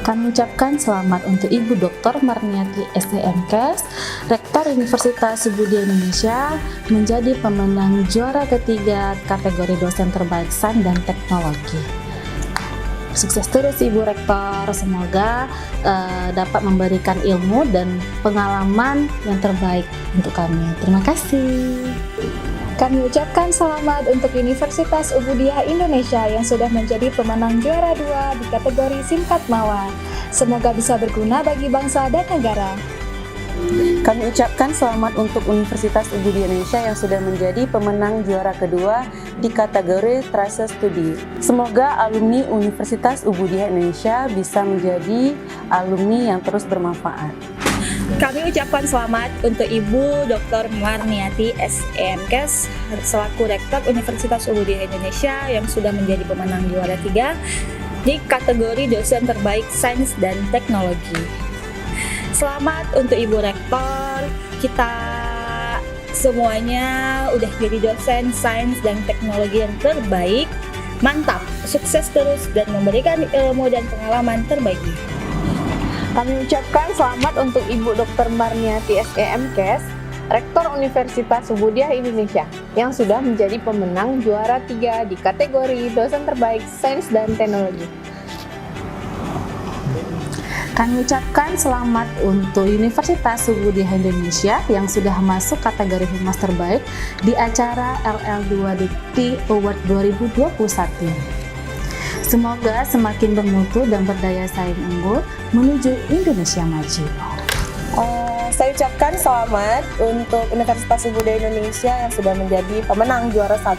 Kami ucapkan selamat untuk Ibu Dr. Marniati STMKes, Rektor Universitas Budaya Indonesia, menjadi pemenang juara ketiga kategori dosen terbaik sains dan teknologi. Sukses terus Ibu Rektor, semoga dapat memberikan ilmu dan pengalaman yang terbaik untuk kami. Terima kasih. Kami ucapkan selamat untuk Universitas Ubudiyah Indonesia yang sudah menjadi pemenang juara 2 di kategori singkat mawar. Semoga bisa berguna bagi bangsa dan negara. Kami ucapkan selamat untuk Universitas Ubudiyah Indonesia yang sudah menjadi pemenang juara kedua di kategori Tracer Studi. Semoga alumni Universitas Ubudiyah Indonesia bisa menjadi alumni yang terus bermanfaat. Kami ucapkan selamat untuk Ibu Dr. Marniati STMKes selaku Rektor Universitas Ubudiyah Indonesia yang sudah menjadi pemenang juara 3 di kategori dosen terbaik sains dan teknologi. Selamat untuk Ibu Rektor, kita semuanya udah jadi dosen sains dan teknologi yang terbaik. Mantap, sukses terus dan memberikan ilmu dan pengalaman terbaiknya. Kami ucapkan selamat untuk Ibu Dr. Marniati STMKes, Rektor Universitas Ubudiyah Indonesia, yang sudah menjadi pemenang juara 3 di kategori dosen terbaik sains dan teknologi. Kami ucapkan selamat untuk Universitas Ubudiyah Indonesia yang sudah masuk kategori humas terbaik di acara LL2 Dikti Award 2021. Semoga semakin bermutu dan berdaya saing unggul menuju Indonesia maju. Saya ucapkan selamat untuk Universitas Budaya Indonesia yang sudah menjadi pemenang juara 1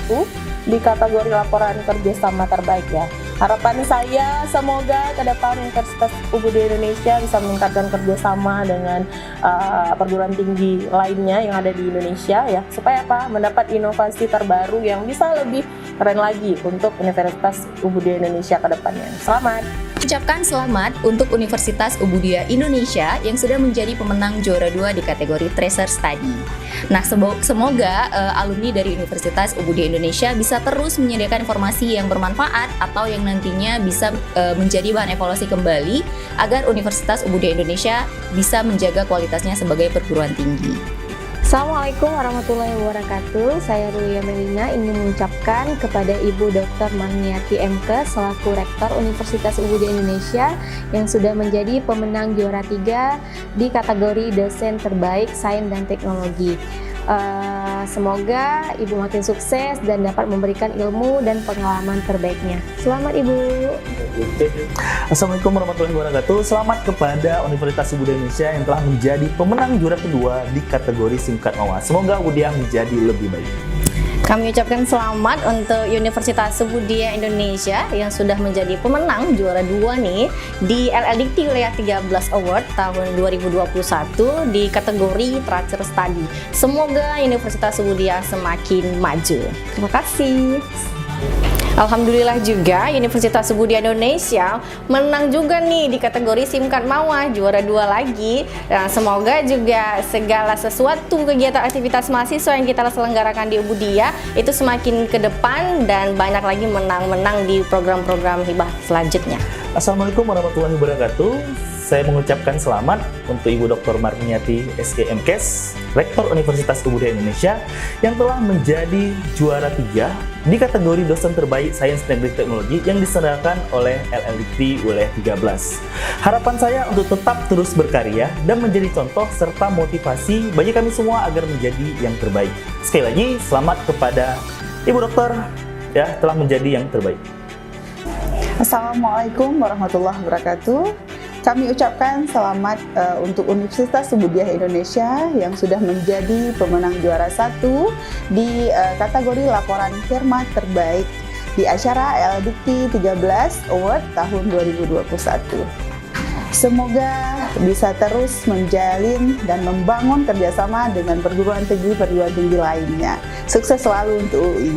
di kategori laporan kerjasama terbaik ya. Harapan saya semoga ke depan Universitas Budaya Indonesia bisa meningkatkan kerjasama dengan perguruan tinggi lainnya yang ada di Indonesia ya, supaya apa? Mendapat inovasi terbaru yang bisa lebih keren lagi untuk Universitas Budaya Indonesia ke depannya. Selamat! Ucapkan selamat untuk Universitas Ubudiyah Indonesia yang sudah menjadi pemenang juara 2 di kategori Tracer Study. Nah, semoga alumni dari Universitas Ubudiyah Indonesia bisa terus menyediakan informasi yang bermanfaat atau yang nantinya bisa menjadi bahan evaluasi kembali agar Universitas Ubudiyah Indonesia bisa menjaga kualitasnya sebagai perguruan tinggi. Assalamualaikum warahmatullahi wabarakatuh. Saya Rulia Melina ingin mengucapkan kepada Ibu Dr. Marniati MK selaku Rektor Universitas Ubudiyah Indonesia yang sudah menjadi pemenang juara 3 di kategori dosen terbaik sains dan teknologi. Semoga Ibu makin sukses dan dapat memberikan ilmu dan pengalaman terbaiknya. Selamat Ibu. Assalamualaikum warahmatullahi wabarakatuh. Selamat kepada Universitas Ubudiyah Indonesia yang telah menjadi pemenang juara kedua di kategori singkat mawar. Semoga Ubudiyah menjadi lebih baik. Kami ucapkan selamat untuk Universitas Ubudiyah Indonesia yang sudah menjadi pemenang juara 2 nih di LL Dikti Wilayah 13 Award tahun 2021 di kategori Tracer Study. Semoga Universitas Ubudiyah semakin maju. Terima kasih. Alhamdulillah juga Universitas Ubudiyah Indonesia menang juga nih di kategori singkat mawar, juara 2 lagi. Nah, semoga juga segala sesuatu kegiatan aktivitas mahasiswa yang kita selenggarakan di Ubudiyah itu semakin ke depan dan banyak lagi menang-menang di program-program hibah selanjutnya. Assalamualaikum warahmatullahi wabarakatuh. Saya mengucapkan selamat untuk Ibu Dr. Marniati STMKes, Rektor Universitas Ubudiyah Indonesia yang telah menjadi juara 3 di kategori dosen terbaik sains dan teknologi yang diselenggarakan oleh LL Dikti Wilayah 13. Harapan saya untuk tetap terus berkarya dan menjadi contoh serta motivasi bagi kami semua agar menjadi yang terbaik. Sekali lagi, selamat kepada Ibu Dokter ya telah menjadi yang terbaik. Assalamualaikum warahmatullahi wabarakatuh. Kami ucapkan selamat untuk Universitas Ubudiyah Indonesia yang sudah menjadi pemenang juara 1 di kategori laporan firma terbaik di acara LL Dikti 13 Award tahun 2021. Semoga bisa terus menjalin dan membangun kerjasama dengan perguruan tinggi lainnya. Sukses selalu untuk UI.